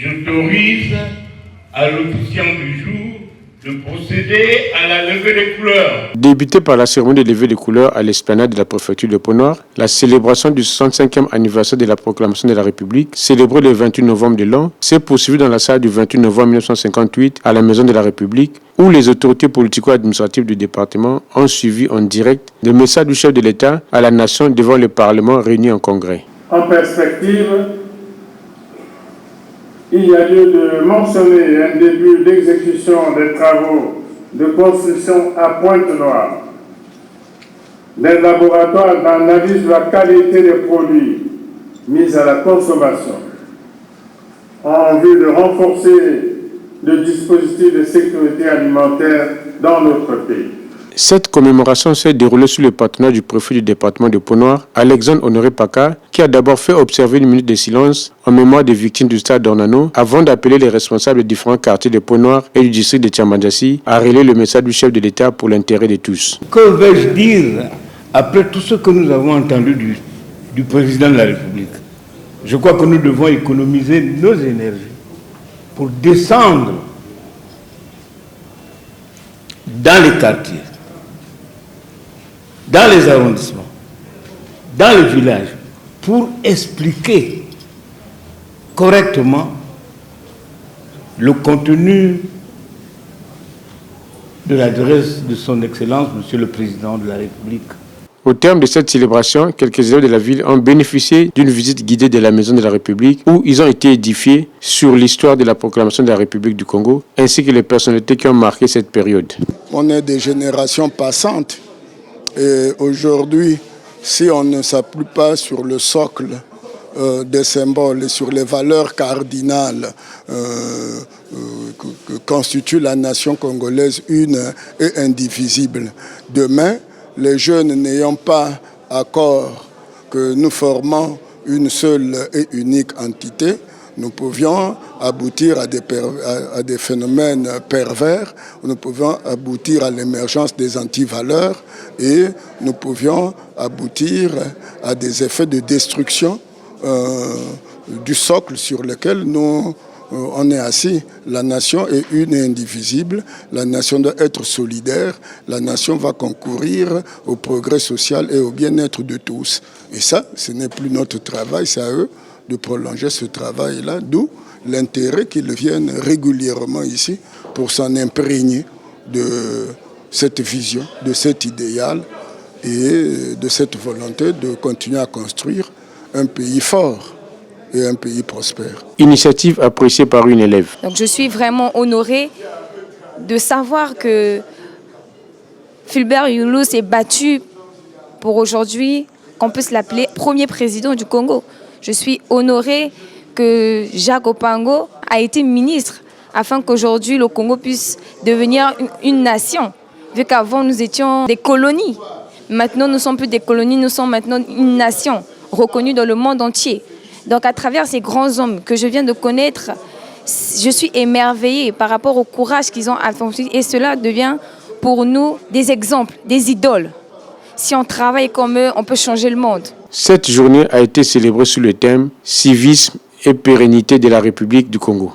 J'autorise à l'officiant du jour de procéder à la levée des couleurs. Débutée par la cérémonie de levée des couleurs à l'esplanade de la préfecture de Pont-Noir, la célébration du 65e anniversaire de la proclamation de la République, célébrée le 28 novembre de l'an, s'est poursuivie dans la salle du 28 novembre 1958 à la Maison de la République, où les autorités politico-administratives du département ont suivi en direct le message du chef de l'État à la nation devant le Parlement réuni en congrès. En perspective, il y a lieu de mentionner un début d'exécution des travaux de construction à Pointe-Noire, des laboratoires d'analyse de la qualité des produits mis à la consommation, en vue de renforcer le dispositif de sécurité alimentaire dans notre pays. Cette commémoration s'est déroulée sous le patronat du préfet du département de Pont-Noir, Alexandre Honoré Paka, qui a d'abord fait observer une minute de silence en mémoire des victimes du stade d'Ornano, avant d'appeler les responsables des différents quartiers de Pont-Noir et du district de Tiambandassi à relayer le message du chef de l'État pour l'intérêt de tous. Que vais-je dire après tout ce que nous avons entendu du président de la République? Je crois que nous devons économiser nos énergies pour descendre dans les quartiers, dans les arrondissements, dans les villages, pour expliquer correctement le contenu de l'adresse de son Excellence, Monsieur le Président de la République. Au terme de cette célébration, quelques élèves de la ville ont bénéficié d'une visite guidée de la Maison de la République où ils ont été édifiés sur l'histoire de la proclamation de la République du Congo ainsi que les personnalités qui ont marqué cette période. On est des générations passantes et aujourd'hui, si on ne s'appuie pas sur le socle des symboles et sur les valeurs cardinales que constitue la nation congolaise une et indivisible, demain, les jeunes n'ayant pas accord que nous formons une seule et unique entité, nous pouvions aboutir à des phénomènes pervers, nous pouvions aboutir à l'émergence des antivaleurs et nous pouvions aboutir à des effets de destruction du socle sur lequel on est assis. La nation est une et indivisible, la nation doit être solidaire, la nation va concourir au progrès social et au bien-être de tous. Et ça, ce n'est plus notre travail, c'est à eux de prolonger ce travail-là, d'où l'intérêt qu'ils viennent régulièrement ici pour s'en imprégner de cette vision, de cet idéal et de cette volonté de continuer à construire un pays fort et un pays prospère. Initiative appréciée par une élève. Donc je suis vraiment honorée de savoir que Fulbert Yulu s'est battu pour aujourd'hui qu'on puisse l'appeler premier président du Congo. Je suis honorée que Jacques Opango a été ministre afin qu'aujourd'hui le Congo puisse devenir une nation. Vu qu'avant nous étions des colonies. Maintenant nous ne sommes plus des colonies, nous sommes maintenant une nation reconnue dans le monde entier. Donc à travers ces grands hommes que je viens de connaître, je suis émerveillée par rapport au courage qu'ils ont accompli et cela devient pour nous des exemples, des idoles. Si on travaille comme eux, on peut changer le monde. Cette journée a été célébrée sous le thème « Civisme et pérennité de la République du Congo ».